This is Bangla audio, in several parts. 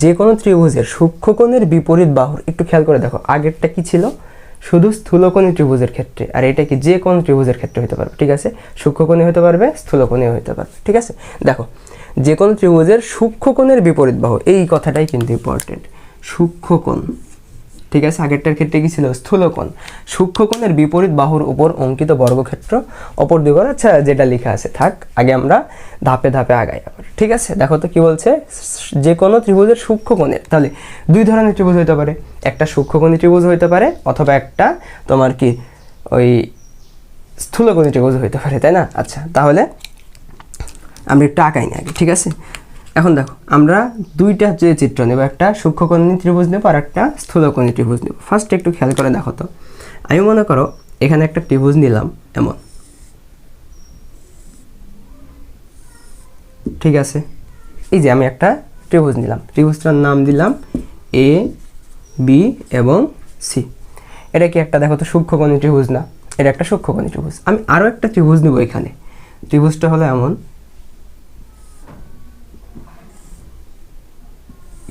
যে কোনো ত্রিভুজের সূক্ষ্মকোণের বিপরীত বাহুর, একটু খেয়াল করে দেখো আগেরটা কি ছিল, শুধু স্থূলকোণী ত্রিভুজের ক্ষেত্রে, আর এটা কি যে কোনো ত্রিভুজের ক্ষেত্রে হতে পারবে, ঠিক আছে, সূক্ষ্মকোণী হতে পারবে, স্থূলকোণী হতে পারবে, ঠিক আছে। দেখো যে কোনো ত্রিভুজের সূক্ষ্মকোণের বিপরীত বাহু, এই কথাটাই কিন্তু ইম্পর্টেন্ট, সূক্ষ্মকোণ, ঠিক আছে। আগেরটার ক্ষেত্রে কি ছিল, স্থূলকোণ। সূক্ষ্মকোণের বিপরীত বাহুর উপর অঙ্কিত বর্গক্ষেত্র অপর দুই ঘর, আচ্ছা যেটা লেখা আছে থাক, আগে আমরা ধাপে ধাপে আগাই আবার, ঠিক আছে। দেখো তো কি বলছে, যে কোনো ত্রিভুজের সূক্ষ্মকোণের, তাহলে দুই ধরনের ত্রিভুজ হতে পারে, একটা সূক্ষ্মকোণী ত্রিভুজ হতে পারে, অথবা একটা তোমার কি ওই স্থূলকোণী ত্রিভুজ হতে পারে, তাই না। আচ্ছা তাহলে আমরা একটু আঁকাই না আগে, ঠিক আছে। এখন দেখো আমরা দুইটা যে চিত্র নেব, একটা সূক্ষ্মকোণী ত্রিভুজ নেব আর একটা স্থূলকোণী ত্রিভুজ নেব। ফার্স্ট একটু খেয়াল করে দেখো তো, আমি মনে করো এখানে একটা ত্রিভুজ নিলাম এমন, ঠিক আছে। এই যে আমি একটা ত্রিভুজ নিলাম, ত্রিভুজটার নাম দিলাম এ বি এবং সি। এটা কি একটা দেখো তো সূক্ষ্মকোণী ত্রিভুজ না, এটা একটা সূক্ষ্মকোণী ত্রিভুজ। আমি আরও একটা ত্রিভুজ নেব এখানে, ত্রিভুজটা হলো এমন,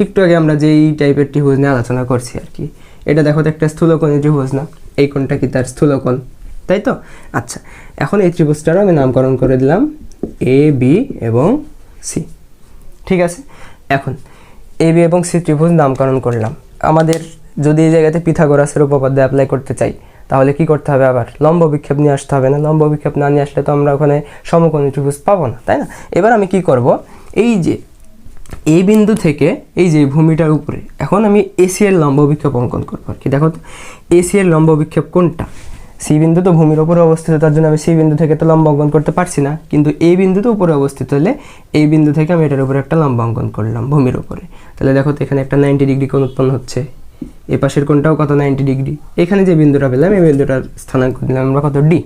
একটু আগে আমরা যেই টাইপের ত্রিভুজ নিয়ে আলোচনা করছি আর কি, এটা দেখো তো একটা স্থূলকোণী ত্রিভুজ না, এই কোণটা কি তার স্থূলকোণ, তাই তো। আচ্ছা এখন এই ত্রিভুজটারও আমি নামকরণ করে দিলাম এ বি এবং সি, ঠিক আছে। এখন এ বি এবং সি ত্রিভুজ নামকরণ করলাম। আমাদের যদি এই জায়গাতে পিথাগোরাসের উপপাদ্য অ্যাপ্লাই করতে চাই, তাহলে কি করতে হবে, আবার লম্ব বিক্ষেপ নিয়ে আসতে হবে না, লম্ব বিক্ষেপ না নিয়ে আসলে তো আমরা ওখানে সমকোণী ত্রিভুজ পাবো না, তাই না। এবার আমি কি করব, এই যে এই বিন্দু থেকে এই যে ভূমিটার উপরে এখন আমি এসি এর লম্ব বিক্ষেপ অঙ্কন করবো আর কি। দেখো তো এসি এর লম্ব বিক্ষেপ কোনটা, সি বিন্দু তো ভূমির উপরে অবস্থিত, তার জন্য আমি সি বিন্দু থেকে তো লম্ব অঙ্কন করতে পারছি না, কিন্তু এই বিন্দু তো উপরে অবস্থিত হলে এই বিন্দু থেকে আমি এটার উপরে একটা লম্ব অঙ্কন করলাম ভূমির উপরে। তাহলে দেখো তো এখানে একটা 90 ডিগ্রি কোণ উৎপন্ন হচ্ছে, এ পাশের কোণটাও কত 90 ডিগ্রি। এখানে যে বিন্দুটা পেলাম এই বিন্দুটার স্থানাঙ্ক দিলাম আমরা কত, ডি,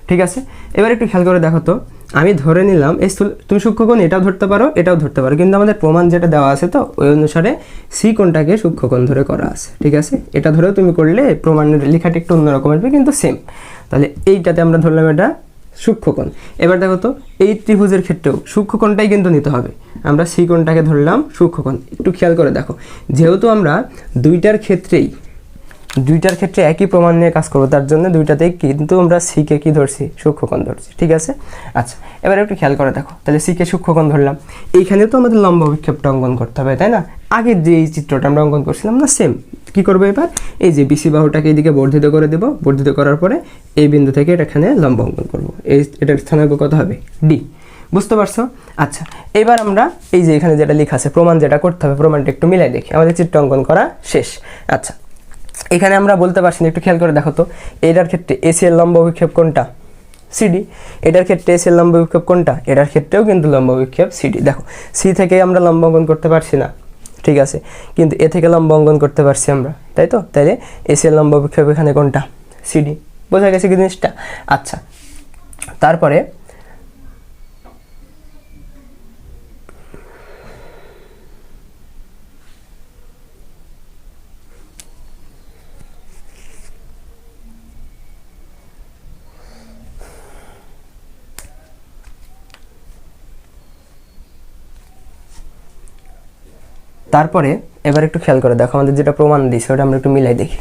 ঠিক আছে। এবার একটু খেয়াল করে দেখো তো, আমি ধরে নিলাম এই তুমি সূক্ষ্মকোণ এটাও ধরতে পারো এটাও ধরতে পারো, কিন্তু আমাদের প্রমাণ যেটা দেওয়া আছে তো ওই অনুসারে সি কোণটাকে সূক্ষ্মকোণ ধরে করা আছে, ঠিক আছে। এটা ধরেও তুমি করলে প্রমাণের লেখাটা একটু অন্যরকম আসবে, কিন্তু সেম। তাহলে এইটাতে আমরা ধরলাম এটা সূক্ষ্মকোণ। এবার দেখো তো এই ত্রিভুজের ক্ষেত্রেও সূক্ষ্মকোণটাই কিন্তু নিতে হবে, আমরা সি কোণটাকে ধরলাম সূক্ষ্মকোণ। একটু খেয়াল করে দেখো, যেহেতু আমরা দুইটার ক্ষেত্রে একই প্রমাণ নিয়ে কাজ করবো, তার জন্য দুইটাতেই কিন্তু আমরা সিকে কি ধরছি, সূক্ষ্মকোণ ধরছি, ঠিক আছে। আচ্ছা এবার একটু খেয়াল করে দেখো, তাহলে সিকে সূক্ষ্মকোণ ধরলাম, এইখানেও তো আমাদের লম্ব বিক্ষেপটা অঙ্কন করতে হবে, তাই না। আগের যে এই চিত্রটা আমরা অঙ্কন করছিলাম না, সেম। কি করবো এবার, এই যে বিসি বাহুটাকে এইদিকে বর্ধিত করে দেবো, বর্ধিত করার পরে এই বিন্দু থেকে এখানে লম্ব অঙ্কন করবো, এটার স্থানাঙ্ক কত হবে, ডি। বুঝতে পারছো। আচ্ছা এবার আমরা এই যে এখানে যেটা লেখা আছে প্রমাণ যেটা করতে হবে, প্রমাণটা একটু মিলাই দেখি, আমাদের চিত্র অঙ্কন করা শেষ। আচ্ছা এখানে আমরা বলতে পারছি না, একটু খেয়াল করে দেখো তো, এটার ক্ষেত্রে এসি এর লম্ব বিক্ষেপ কোনটা, সিডি। এটার ক্ষেত্রে এসি এর লম্ব বিক্ষেপ কোনটা, এটার ক্ষেত্রেও কিন্তু লম্ব বিক্ষেপ সিডি। দেখো সি থেকে আমরা লম্ব অঙ্কন করতে পারছি না, ঠিক আছে, কিন্তু এ থেকে লম্ব অঙ্কন করতে পারছি আমরা, তাই তো। তাইলে এসি এর লম্ব বিক্ষেপ এখানে কোনটা, সিডি। বোঝা গেছে কি জিনিসটা। আচ্ছা তারপরে এবার একটু খেয়াল করে দেখো, আমাদের যেটা প্রমাণ দিয়েছে ওটা আমরা একটু মিলাই দেখি।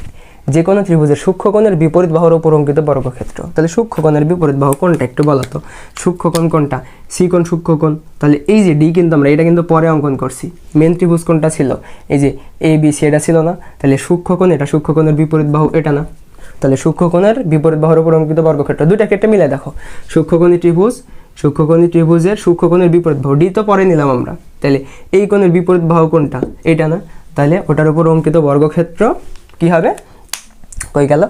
যে কোনো ত্রিভুজের সূক্ষ্মকোণের বিপরীত বাহুর উপর অঙ্কিত বর্গক্ষেত্র, তাহলে সূক্ষ্মকোণের বিপরীত বাহু কোনটা একটু বলো তো, সূক্ষ্মকোণ কোনটা, সি কোণ সূক্ষ্মকোণ। তাহলে এই যে ডি কিন্তু আমরা এটা কিন্তু পরে অঙ্কন করছি, মেন ত্রিভুজ কোনটা ছিল, এই যে এ বি সি, এটা ছিল না। তাহলে সূক্ষ্মকোণ, এটা সূক্ষ্মকোণের বিপরীত বাহু, এটা না। তাহলে সূক্ষ্মকোণের বিপরীত বাহুর উপর অঙ্কিত বর্গক্ষেত্র, দুইটা ক্ষেত্রে মিলাই দেখো, সূক্ষ্মকোণী ত্রিভুজের সূক্ষ্মকোণের বিপরীত বাহু, ডি তো পরে নিলাম আমরা, তাহলে এই কোণের বিপরীত বাহু কোনটা, এটা না। তাহলে ওটার উপর অঙ্কিত বর্গক্ষেত্র কি হবে, কই গেল,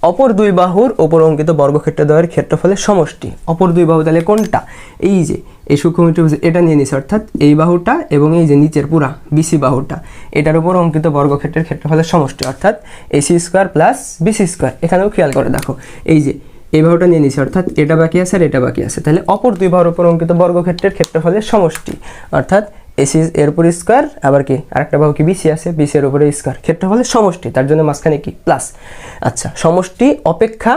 অপর দুই বাহুর উপর অঙ্কিত বর্গক্ষেত্র দ্বয়ের ক্ষেত্রফলের সমষ্টি। অপর দুই বাহু তাহলে কোনটা, এই যে এই সূক্ষ্মকোণী ত্রিভুজ এটা নিয়ে নিছে, অর্থাৎ এই বাহুটা এবং এই যে নিচের পুরা বিসি বাহুটা, এটার উপর অঙ্কিত বর্গক্ষেত্রের ক্ষেত্রফলের সমষ্টি, অর্থাৎ AC square plus BC square. এখানেও খেয়াল করে দেখো, এই যে এই বাহুটা নিয়ে নিছে, অর্থাৎ এটা বাকি আছে আর এটা বাকি আছে, তাহলে অপর দুই বাহুর উপর অঙ্কিত বর্গক্ষেত্রের ক্ষেত্রফলের সমষ্টি, অর্থাৎ এসি এর উপর স্কোয়ার, আবার কি আরেকটা বাহু কি বিসি আছে, বিসি এর উপরে স্কোয়ার, ক্ষেত্রফলের সমষ্টি, তার জন্য মাঝখানে কি প্লাস। আচ্ছা সমষ্টি অপেক্ষা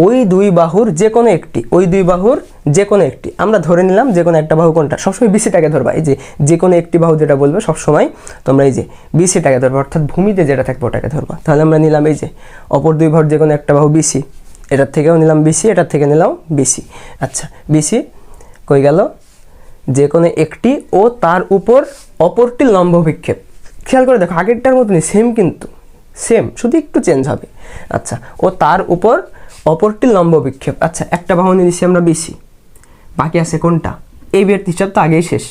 ওই দুই বাহুর যে কোনো একটি, ওই দুই বাহুর যে কোনো একটি, আমরা ধরে নিলাম যে কোনো একটা বাহু কোনটা, সবসময় বিসিটাকে ধরবা। এই যে কোনো একটি বাহু যেটা বলবে সবসময় তোমরা এই যে বিসিটাকে ধরবা, অর্থাৎ ভূমিতে যেটা থাকবে ওটাকে ধরবা। তাহলে আমরা নিলাম এই যে অপর দুই বাহুর যে কোনো একটা বাহু বিসি, এটার থেকেও নিলাম বিসি, এটার থেকে নিলাম বিসি। আচ্ছা, বিসি কই গেল, যে কোনো একটি ও তার উপর অপরটি লম্ব বিক্ষেপ। খেয়াল করে দেখো আগেরটার মতনই সেম, কিন্তু সেম, শুধু একটু চেঞ্জ হবে। আচ্ছা, ও তার উপর অপরটি লম্ব বিক্ষেপ। আচ্ছা, একটা বাহু নিয়ে নিচ্ছি আমরা বিসি, বাকি আছে কোনটা, এই বিয়ের হিসাব তো আগেই শেষ,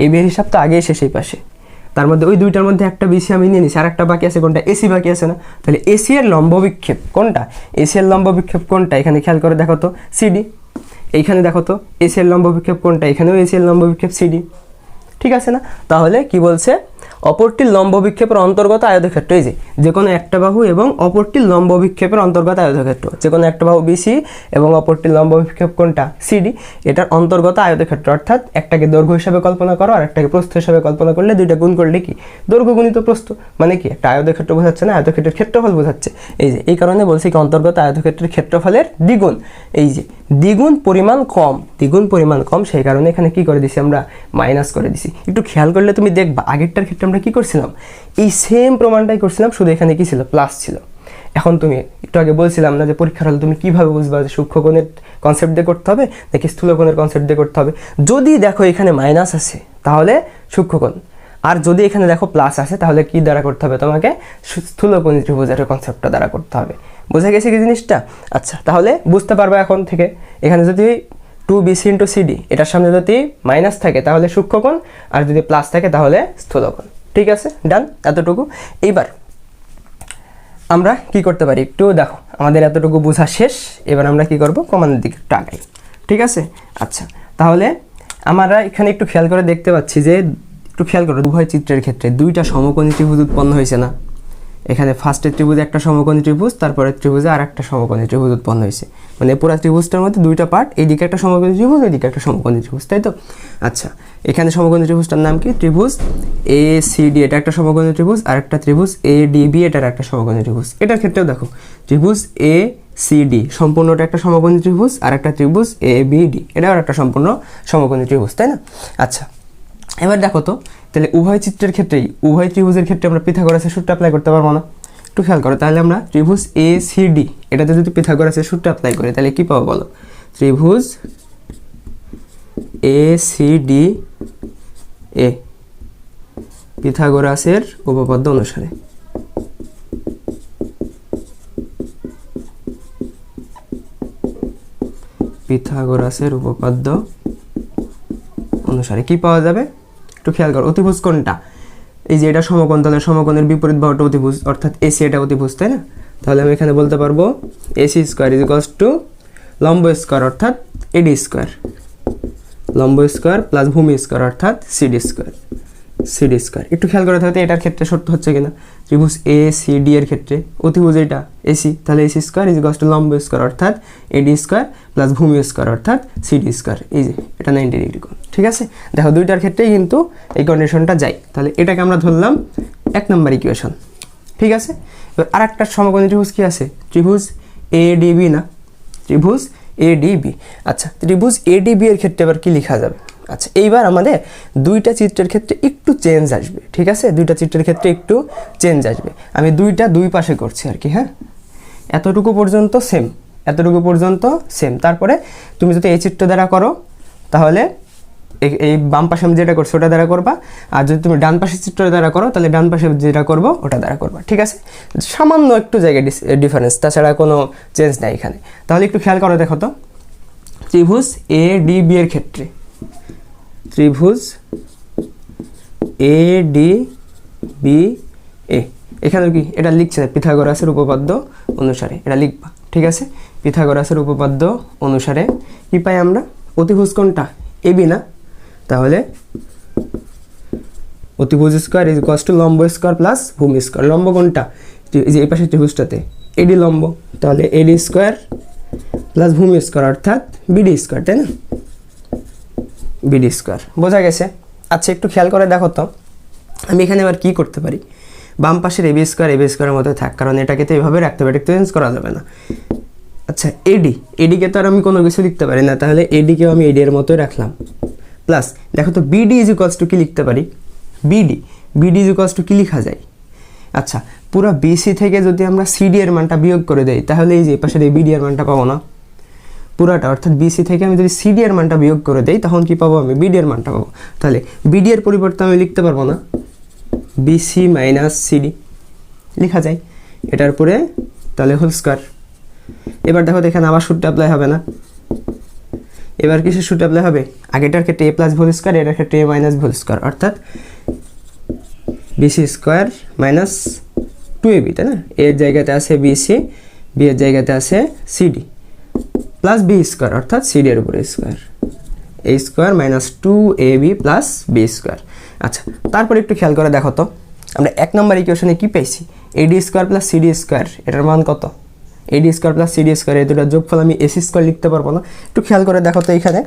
এই বিয়ের হিসাব তো আগেই শেষ এই পাশে। তার মধ্যে ওই দুইটার মধ্যে একটা বিসি আমি নিয়ে নিচ্ছি, আর একটা বাকি আছে কোনটা, এসি বাকি আছে না। তাহলে এসি এর লম্ব বিক্ষেপ কোনটা, এসি এর লম্ব বিক্ষেপ কোনটা, এখানে খেয়াল করে দেখো তো সিডি। এইখানে দেখো তো এসি এর লম্ব বিক্ষেপ কোনটা, এখানেও এসি এর লম্ব বিক্ষেপ সিডি। ঠিক আছে না? তাহলে কি বলছে, অপরটির লম্ব বিক্ষেপের অন্তর্গত আয়তক্ষেত্র, এই যে কোনো একটা বাহু এবং অপরটির লম্ব বিক্ষেপের অন্তর্গত আয়তক্ষেত্র, যে কোনো একটা বাহু বিসি এবং অপরটির লম্ব বিক্ষেপ কোনটা, সিডি, এটার অন্তর্গত আয়তক্ষেত্র। অর্থাৎ একটাকে দৈর্ঘ্য হিসাবে কল্পনা করো আর একটাকে প্রস্থ হিসাবে কল্পনা করলে দুইটা গুণ করলে কি দৈর্ঘ্য গুণিত প্রস্থ, মানে কি একটা আয়তক্ষেত্র বোঝাচ্ছে না, আয়তক্ষেত্রের ক্ষেত্রফল বোঝাচ্ছে। এই কারণে বলছি কি অন্তর্গত আয়তক্ষেত্রের ক্ষেত্রফলের দ্বিগুণ, এই যে দ্বিগুণ পরিমাণ কম, দ্বিগুণ পরিমাণ কম, সেই কারণে এখানে কি করে দিছি আমরা, মাইনাস করে দিছি। একটু খেয়াল করলে তুমি দেখবা আগেরটার ক্ষেত্রে আমরা কি করছিলাম, এই সেম প্রমাণটাই করছিলাম, শুধু এখানে কি ছিল, প্লাস ছিল। এখন তুমি একটু আগে বলছিলাম না যে পরীক্ষার হলে তুমি কিভাবে বুঝবা যে সূক্ষ্মকোণের কনসেপ্ট দিয়ে করতে হবে নাকি স্থূলকোণের কনসেপ্ট দিয়ে করতে হবে। যদি দেখো এখানে মাইনাস আছে তাহলে সূক্ষ্মকোণ, আর যদি এখানে দেখো প্লাস আছে তাহলে কি দ্বারা করতে হবে, তোমাকে স্থূলকোণী ত্রিভুজের কনসেপ্টটা দ্বারা করতে হবে। বোঝা গেছে কি জিনিসটা? আচ্ছা, তাহলে বুঝতে পারবে এখন থেকে, এখানে যদি 2BC × CD এটার সামনে যদি মাইনাস থাকে তাহলে সূক্ষ্মকোণ, আর যদি প্লাস থাকে তাহলে স্থূলকোণ। ঠিক আছে, ডান, এতটুকু। এইবার আমরা কি করতে পারি একটু দেখো, আমাদের এতটুকু বোঝা শেষ, এবার আমরা কি করব, কমানোর দিকে একটু আগাই। ঠিক আছে, আচ্ছা, তাহলে আমরা এখানে একটু খেয়াল করে দেখতে পাচ্ছি যে, একটু খেয়াল করো উভয় চিত্রের ক্ষেত্রে দুইটা সমকোণী ত্রিভুজ উৎপন্ন হয়েছে না। এখানে ফার্স্টের ত্রিভুজে একটা সমকোণী ত্রিভুজ, তারপরে ত্রিভুজে আর একটা সমকোণী ত্রিভুজ উৎপন্ন হয়েছে, মানে পুরো ত্রিভুজটার মধ্যে দুইটা পার্ট, এইদিকে একটা সমকোণী ত্রিভুজ, এইদিকে একটা সমকোণী ত্রিভুজ, তাই তো? আচ্ছা, এখানে সমকোণী ত্রিভুজটার নাম কি, ত্রিভুজ ACD, এটা একটা সমকোণী ত্রিভুজ, আর একটা ত্রিভুজ ADB, এটার একটা সমকোণী ত্রিভুজ। এটার ক্ষেত্রেও দেখো ত্রিভুজ ACD সম্পূর্ণটা একটা সমকোণী ত্রিভুজ, আর একটা ত্রিভুজ ABD, এটাও একটা সম্পূর্ণ সমকোণী ত্রিভুজ, তাই না? আচ্ছা, এবার দেখো তো, তাহলে উভয় চিত্রের ক্ষেত্রেই, উভয় ত্রিভুজের ক্ষেত্রে আমরা পিথাগোরাসের সূত্র অ্যাপ্লাই করতে পারবো না? একটু খেয়াল করো, তাহলে আমরা ত্রিভুজ ACD এটাতে যদি পিথাগোরাসের সূত্র অ্যাপ্লাই করি তাহলে কি পাবো বলো, ত্রিভুজ ACD পিথাগোরাসের উপপাদ্য অনুসারে, পিথাগোরাসের উপপাদ্য অনুসারে কি পাওয়া যাবে একটু খেয়াল করো। অতিভুজ কোনটা, এই যে এটা সমকোণ, তাহলে সমকোণের বিপরীত বাহুটা অতিভুজ, অর্থাৎ AC এটা অতিভুজ, তাই না? তাহলে আমি এখানে বলতে পারবো AC² = লম্ব স্কয়ার অর্থাৎ AD², লম্ব স্কয়ার প্লাস ভূমি স্কয়ার অর্থাৎ CD²। একটু খেয়াল করে থাকতে এটার ক্ষেত্রে সত্য হচ্ছে কিনা, ত্রিভুজ ACD এর ক্ষেত্রে অতিভুজ এটা AC, তাহলে AC² = লম্ব স্কয়ার অর্থাৎ AD² প্লাস ভূমি স্কয়ার অর্থাৎ CD²। এই যে এটা 90 ডিগ্রি কোণ। ঠিক আছে, দেখো দুইটার ক্ষেত্রেই কিন্তু এই কন্ডিশনটা যায়, তাহলে এটাকে আমরা ধরলাম 1 নম্বর ইকুয়েশন। ঠিক আছে, এবার আরেকটা সমকোণী ত্রিভুজ কি আছে, ত্রিভুজ ADB, না ত্রিভুজ ADB। আচ্ছা, ত্রিভুজ ADB এর ক্ষেত্রে এবার কি লেখা যাবে? আচ্ছা, এইবার আমাদের দুইটা চিত্রের ক্ষেত্রে একটু চেঞ্জ আসবে। ঠিক আছে, দুইটা চিত্রের ক্ষেত্রে একটু চেঞ্জ আসবে, আমি দুইটা দুই পাশে করছি আর কি। হ্যাঁ, এতটুকু পর্যন্ত সেম, এতটুকু পর্যন্ত সেম। তারপরে তুমি যদি এই চিত্র দ্বারা করো তাহলে এই বাম পাশে আমি যেটা করছি ওটা দ্বারা করবা, আর যদি তুমি ডান পাশের চিত্র দ্বারা করো তাহলে ডান পাশে যেটা করবো ওটা দ্বারা করবা। ঠিক আছে, সামান্য একটু জায়গায় ডিফারেন্স, তাছাড়া কোনো চেঞ্জ নাই এখানে। তাহলে একটু খেয়াল করো, দেখো তো ত্রিভুজ ADB এর ক্ষেত্রে, ত্রিভুজ ADB এখানে কি এটা লিখছে পিথাগোরাসের উপপাদ্য অনুসারে, এটা লিখবা। ঠিক আছে, পিথাগোরাসের উপপাদ্য অনুসারে কি পাই আমরা, অতিভুজ কোনটা, AB, না? তাহলে অতিভুজ স্কয়ার = লম্ব স্কয়ার প্লাস ভূমি স্কয়ার। লম্ব কোনটা, এই যে এই পাশে ত্রিভুজটাতে AD লম্ব, তাহলে AD² প্লাস ভূমি স্কয়ার অর্থাৎ BD², তাই না? BD²। বোঝা গেছে? আচ্ছা, একটু খেয়াল করে দেখো তো, আমি এখানে আবার কি করতে পারি, বাম পাশের AB² মধ্যে থাক, কারণ এটাকে তো এইভাবে রাখতে হবে, এটা চেঞ্জ করা যাবে না। আচ্ছা এডিকে তো আর আমি কোনো কিছু লিখতে পারি না, তাহলে এডিকেও আমি এডি এর মতোই রাখলাম। প্লাস দেখো তো বিডি ইজ ইকুয়ালস টু কি লিখতে পারি, বিডি ইজ ইকুয়ালস টু কি লেখা যায়? আচ্ছা পুরো বিসি থেকে যদি আমরা সিডি এর মানটা বিয়োগ করে দেই তাহলে এই যে পাশের এই বিডি এর মানটা পাবো না পুরাটা, অর্থাৎ বিসি থেকে আমি যদি সিডি এর মানটা বিয়োগ করে দেই তখন কি পাবো? আমি বিডি এর মানটা পাবো। তাহলে বিডি এর পরিবর্তে আমি লিখতে পারবো না বিসি মাইনাস সিডি লেখা যায় এটার পরে, তাহলে হোল স্কয়ার। এবার দেখো এখানে আবার সূত্র অ্যাপ্লাই হবে না, এবার কিসের সূত্র অ্যাপ্লাই হবে? আগেটার ক্ষেত্রে এ প্লাস হোল স্কয়ার, এটার ক্ষেত্রে এ মাইনাস হোল স্কয়ার, অর্থাৎ বিসি স্কয়ার মাইনাস 2ab, তাই না? এর জায়গাতে আছে বিসি, বি এর জায়গাতে আছে সিডি, প্লাস বি স্কয়ার অর্থাৎ সিডি এর উপরে square, A square minus 2ab plus B square. আচ্ছা তারপর একটু খেয়াল করে দেখো তো আমরা 1 নম্বর ইকুয়েশনে কি পেয়েছি? এডি স্কয়ার প্লাস সিডি স্কয়ার, এটার মান কত? এডি স্কয়ার প্লাস সিডি স্কয়ার, এই দুটোর যোগফল আমি এসি স্কয়ার লিখতে পারবো না। একটু খেয়াল করে দেখো তো এইখানে,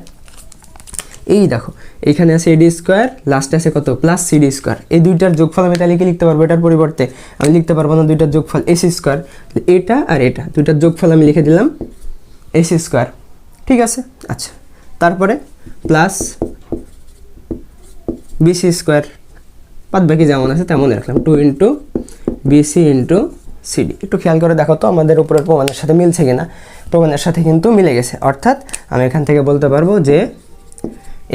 এই দেখো এইখানে আছে এডি স্কয়ার, লাস্টে আছে কত? প্লাস সিডি স্কয়ার, এই দুইটার যোগফল আমি তাহলে কি লিখতে পারবো? এটার পরিবর্তে আমি লিখতে পারবো না দুইটার যোগফল এসি স্কয়ার, এটা আর এটা দুইটার যোগফল আমি লিখে দিলাম এসি স্কয়ার, ঠিক আছে? আচ্ছা তারপরে প্লাস বিসি স্কয়ার, বাদ বাকি যেমন আছে তেমন রাখলাম, 2 ইন্টু বিসি ইন্টু সিডি। একটু খেয়াল করে দেখো তো আমাদের উপরের প্রমাণের সাথে মিলছে কিনা। প্রমাণের সাথে কিন্তু মিলে গেছে, অর্থাৎ আমি এখান থেকে বলতে পারবো যে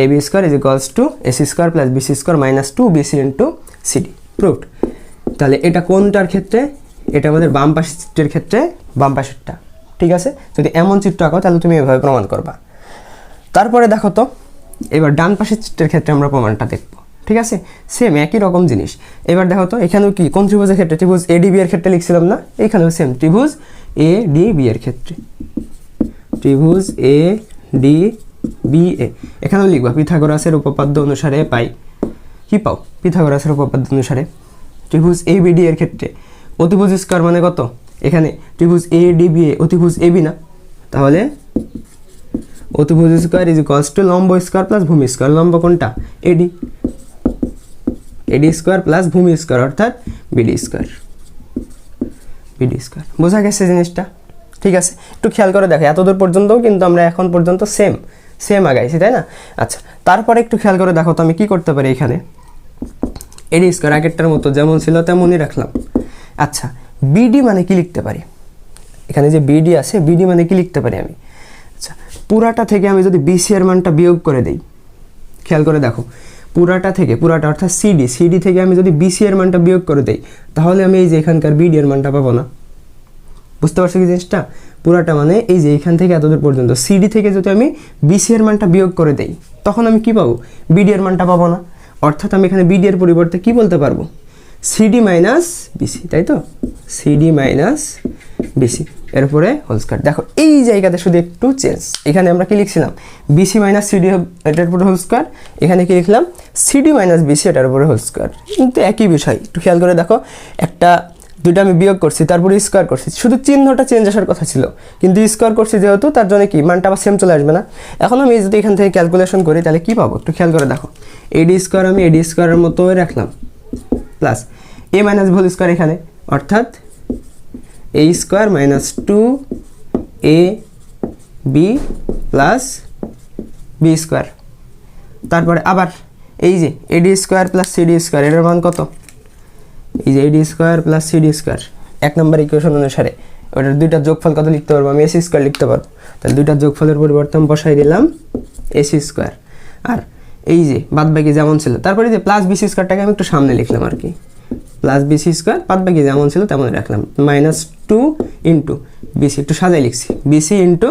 ab square is equals to AC square plus BC square minus 2 BC into CD, proved. তাহলে এটা কোনটার ক্ষেত্রে? এটা আমাদের বাম পাশের চিত্রের ক্ষেত্রে, বাম পাশেরটা, ঠিক আছে? যদি এমন চিত্র আঁকো তাহলে তুমি এভাবে প্রমাণ করবা। তারপরে দেখো তো এবার ডান পাশের চিত্রের ক্ষেত্রে আমরা প্রমাণটা দেখব, ঠিক আছে? সেম একই রকম জিনিস। এবার দেখো তো এখানেও কি কোন ত্রিভুজের ক্ষেত্রে? ত্রিভুজ এডিবি এর ক্ষেত্রে লিখছিলাম না? এখানেও সেম ত্রিভুজ এডিবি এর ক্ষেত্রে, ত্রিভুজ এডিবিএ, এখানেও লিখবা পিথাগোরাসের উপপাদ্য অনুসারে পাই, কি পাও? পিথাগোরাসের উপপাদ্য অনুসারে ত্রিভুজ এবিডি এর ক্ষেত্রে অতিভুজ স্কয়ার মানে কত? এখানে ত্রিভুজ এডিবিএ অতিভুজ এবি না, তাহলে অতিভুজ স্কয়ার ইজ ইকুয়ালস টু লম্ব স্কয়ার প্লাস ভূমি স্কয়ার। লম্ব কোনটা? এডি, এডি স্কয়ার প্লাস ভূমি স্কয়ার অর্থাৎ বিডি স্কয়ার, বিডি স্কয়ার। বোঝা গেছে জিনিসটা? ঠিক আছে, একটু খেয়াল করে দেখো এতদূর পর্যন্তও কিন্তু আমরা এখন পর্যন্ত সেম আগাইছি, তাই না? আচ্ছা তারপরে একটু খেয়াল করে দেখো তো আমি কি করতে পারি? এখানে এডি স্কয়ার আগেরটার মতো যেমন ছিল তেমনই রাখলাম। আচ্ছা বিডি মানে কি লিখতে পারি? এখানে যে বিডি আছে, বিডি মানে কি লিখতে পারি আমি? আচ্ছা পুরাটা থেকে আমি যদি বিসি এর মানটা বিয়োগ করে দেই, খেয়াল করে দেখো পুরাটা অর্থাৎ সিডি থেকে আমি যদি বিসি এর মানটা বিয়োগ করে দেই তাহলে আমি এই যে এখানকার বিডি এর মানটা পাবো না। বুঝতে পারছো কি জিনিসটা? পুরাটা মানে এই যে এখান থেকে এতদূর পর্যন্ত সিডি থেকে যদি আমি বিসি এর মানটা বিয়োগ করে দেই তখন আমি কি পাবো? বিডি এর মানটা পাবো না। অর্থাৎ আমি এখানে বিডি এর পরিবর্তে কি বলতে পারবো? সিডি মাইনাস বিসি, তাই তো? সিডি মাইনাস বিসি এরপরে হোল স্কয়ার। দেখো এই জায়গাতে শুধু একটু চেঞ্জ, এখানে আমরা কি লিখছিলাম? বিসি মাইনাস সিডি এটার উপরে হোল স্কয়ার, এখানে কি লিখলাম? সিডি মাইনাস বিসি এটার উপরে হোল স্কয়ার, কিন্তু একই বিষয়। একটু খেয়াল করে দেখো দুইটা আমি বিয়োগ করছি তারপরে স্কয়ার করছি, শুধু চিহ্নটা চেঞ্জ আসার কথা ছিল, কিন্তু স্কয়ার করছি যেহেতু তার জন্য কি মানটা আবার সেম চলে আসবে না। এখন আমি যদি এখান থেকে ক্যালকুলেশন করি তাহলে কি পাবো? একটু খেয়াল করে দেখো, এডি স্কয়ার আমি এডি স্কয়ারের মতো রাখলাম plus A minus whole square এখানে, অর্থাৎ A square minus 2ab plus B square. তারপরে আবার এই যে AD square plus CD square, এটার মান কত? এই যে AD square plus CD square 1 number equation অনুসারে ওটার দুইটার যোগফল কত লিখতে পারবো? আমি এসি স্কয়ার লিখতে পারবো। তাহলে দুইটার যোগফলের পরিবর্তে আমি বসাই দিলাম এসি স্কয়ার, আর এই যে বাদ বাকি যেমন ছিল, তারপরে যে প্লাস বিসি স্কয়ারটাকে আমি একটু সামনে লিখলাম আর কি, প্লাস বিসি স্কয়ার, বাদ বাকি যেমন ছিল তেমন রাখলাম, মাইনাস 2 ইন্টু বিসি, একটু সাজাই লিখছি বিসি ইন্টু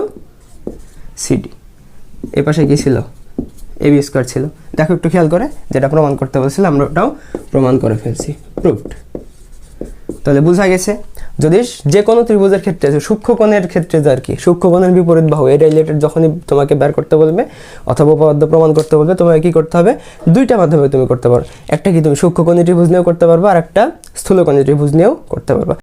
সিডি। এ পাশে কি ছিল? এবি স্কয়ার ছিল। দেখো একটু খেয়াল করে, যেটা প্রমাণ করতে বলছিলাম আমরা ওটাও প্রমাণ করে ফেলছি, প্রুভড। তাহলে বোঝা গেছে যদি যে কোনো ত্রিভুজের ক্ষেত্রে সূক্ষ্মকোণের ক্ষেত্রে আর কি সূক্ষ্মকোণের বিপরীত বাহু এর রিলেটেড যখনই তোমাকে বের করতে বলবে অথবা উপপাদ্য প্রমাণ করতে বলবে, তোমাকে কি করতে হবে? দুইটা মাধ্যমে তুমি করতে পারো, একটা কি তুমি সূক্ষ্মকোণী ত্রিভুজ নিয়েও করতে পারবা আর একটা স্থূলকোণী ত্রিভুজ নিয়েও করতে পারবা।